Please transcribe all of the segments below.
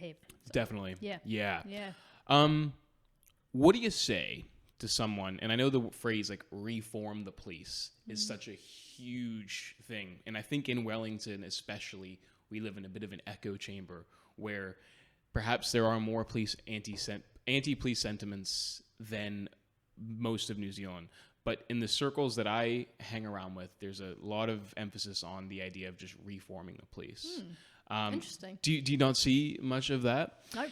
have. So, Definitely. Yeah. Yeah. Yeah. What do you say to someone, and I know the phrase like reform the police is such a huge thing, and I think in Wellington especially, we live in a bit of an echo chamber where perhaps there are more police anti-police sentiments than most of New Zealand. But in the circles that I hang around with, there's a lot of emphasis on the idea of just reforming the police. Interesting. Do you not see much of that? Nope.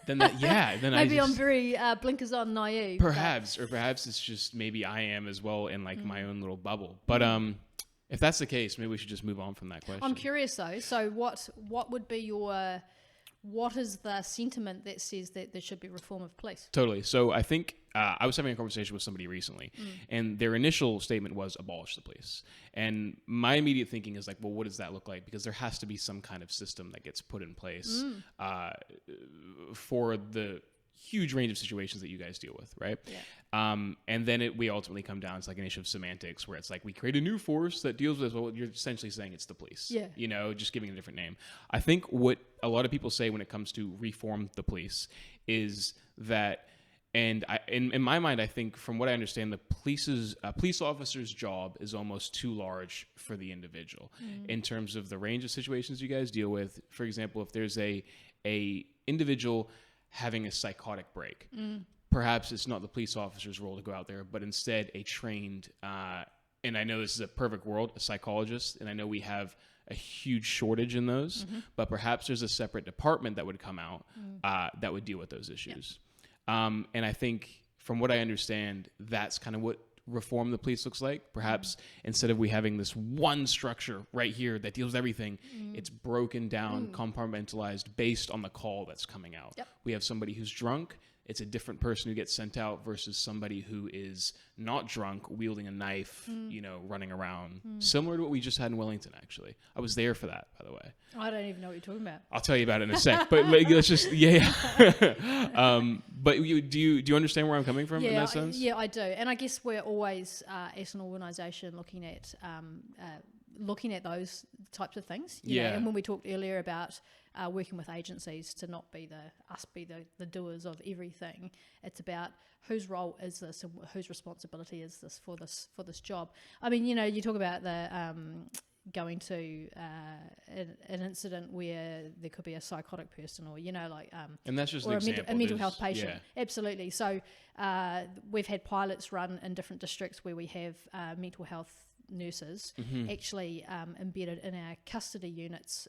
Then Maybe I'm very blinkers on naive. perhaps it's just maybe I am as well in like my own little bubble. But if that's the case, maybe we should just move on from that question. I'm curious though. So what would be what is the sentiment that says that there should be reform of police? Totally. So I think I was having a conversation with somebody recently, and their initial statement was abolish the police. And my immediate thinking is like, well, what does that look like? Because there has to be some kind of system that gets put in place for the huge range of situations that you guys deal with, right? Yeah. And then we ultimately come down to like an issue of semantics where it's like we create a new force that deals with, well, you're essentially saying it's the police, just giving it a different name. I think what a lot of people say when it comes to reform the police is that, and in my mind, I think from what I understand, the police officer's job is almost too large for the individual in terms of the range of situations you guys deal with. For example, if there's a individual having a psychotic break, perhaps it's not the police officer's role to go out there, but instead a trained, and I know this is a perfect world, a psychologist, and I know we have a huge shortage in those, but perhaps there's a separate department that would come out that would deal with those issues. And I think from what I understand, that's kind of what reform the police looks like. Perhaps instead of we having this one structure right here that deals with everything, it's broken down, compartmentalized based on the call that's coming out. Yep. We have somebody who's drunk. It's a different person who gets sent out versus somebody who is not drunk, wielding a knife, running around. Similar to what we just had in Wellington, actually. I was there for that, by the way. I don't even know what you're talking about. I'll tell you about it in a sec. But let's just, but do you understand where I'm coming from in that sense? Yeah, I do. And I guess we're always, as an organisation, looking at those types of things. You know, and when we talked earlier about working with agencies to not be the doers of everything, it's about whose role is this and whose responsibility is this for this job. I mean, you talk about the going to an incident where there could be a psychotic person, or and that's just or an example. a mental health patient. Absolutely. So we've had pilots run in different districts where we have mental health nurses actually embedded in our custody units.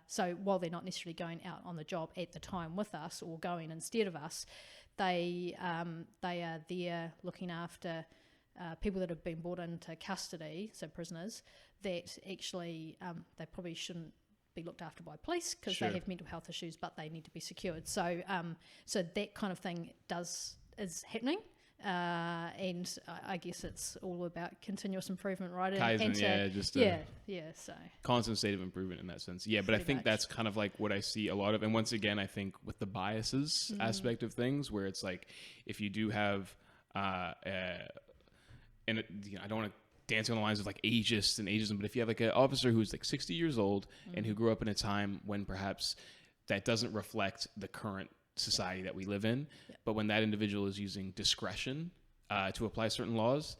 So while they're not necessarily going out on the job at the time with us or going instead of us, they are there looking after people that have been brought into custody, so prisoners, that actually they probably shouldn't be looked after by police because they have mental health issues, but they need to be secured. So so that kind of thing is happening. And I guess it's all about continuous improvement, right? Kaizen, so constant state of improvement in that sense. Yeah, but I think that's kind of like what I see a lot of. And once again, I think with the biases aspect of things, where it's like if you do have, I don't want to dance on the lines of like ageist and ageism, but if you have like an officer who's like 60 years old and who grew up in a time when perhaps that doesn't reflect the current society that we live in, but when that individual is using discretion to apply certain laws,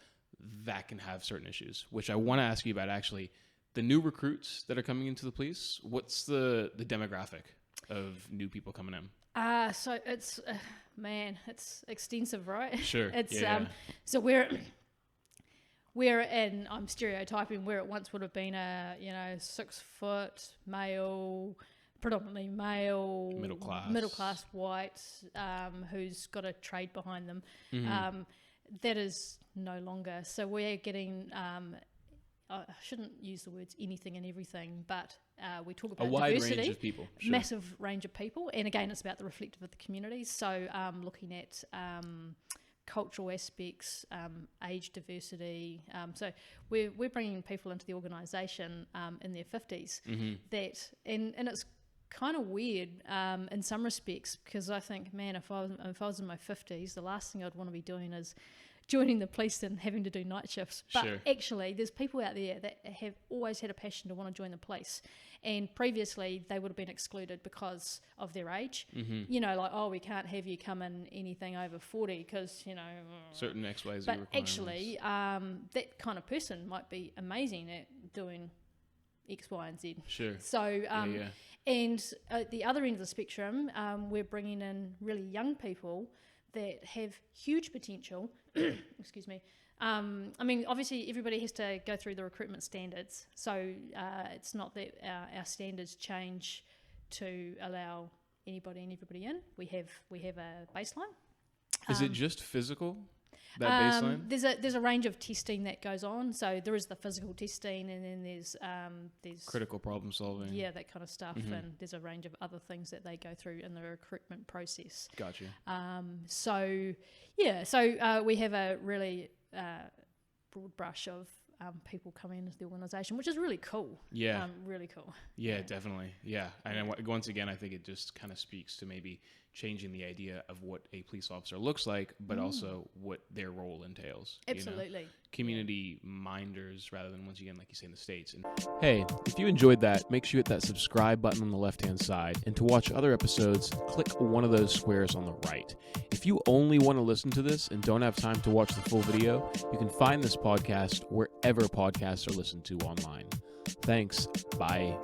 that can have certain issues, which I want to ask you about. Actually, the new recruits that are coming into the police, what's the demographic of new people coming in? So it's it's extensive, right? Sure. It's so we're in, I'm stereotyping, where it once would have been a 6 foot male, predominantly male, middle class white, who's got a trade behind them. That is no longer. So we're getting, I shouldn't use the words anything and everything, but we talk about a wide diversity, range of people, massive range of people, and again, it's about the reflective of the community. So looking at cultural aspects, age diversity. So we're bringing people into the organisation in their 50s. That and it's kind of weird in some respects, because I think, man, if I was in my 50s, the last thing I'd want to be doing is joining the police than having to do night shifts. But Sure. actually, there's people out there that have always had a passion to want to join the police. And previously, they would have been excluded because of their age. You know, like, oh, we can't have you come in anything over 40 because, you know. Certain XYZ But requirements. actually, that kind of person might be amazing at doing X, Y, and Z. Sure. So, Yeah. and at the other end of the spectrum, we're bringing in really young people that have huge potential. Excuse me. I mean, obviously, everybody has to go through the recruitment standards. So it's not that our standards change to allow anybody and everybody in. We have a baseline. Is it just physical? That baseline? There's a range of testing that goes on. So there is the physical testing, and then there's Critical problem solving. Yeah, that kind of stuff, and there's a range of other things that they go through in the recruitment process. Gotcha. So we have a really broad brush of people coming into the organisation, which is really cool. Yeah. Really cool. Yeah, definitely. Yeah. And once again, I think it just kind of speaks to maybe changing the idea of what a police officer looks like, but also what their role entails. Absolutely. You know? Community minders rather than, once again, like you say in the States. And hey, if you enjoyed that, make sure you hit that subscribe button on the left-hand side. And to watch other episodes, click one of those squares on the right. If you only want to listen to this and don't have time to watch the full video, you can find this podcast wherever podcasts are listened to online. Thanks. Bye.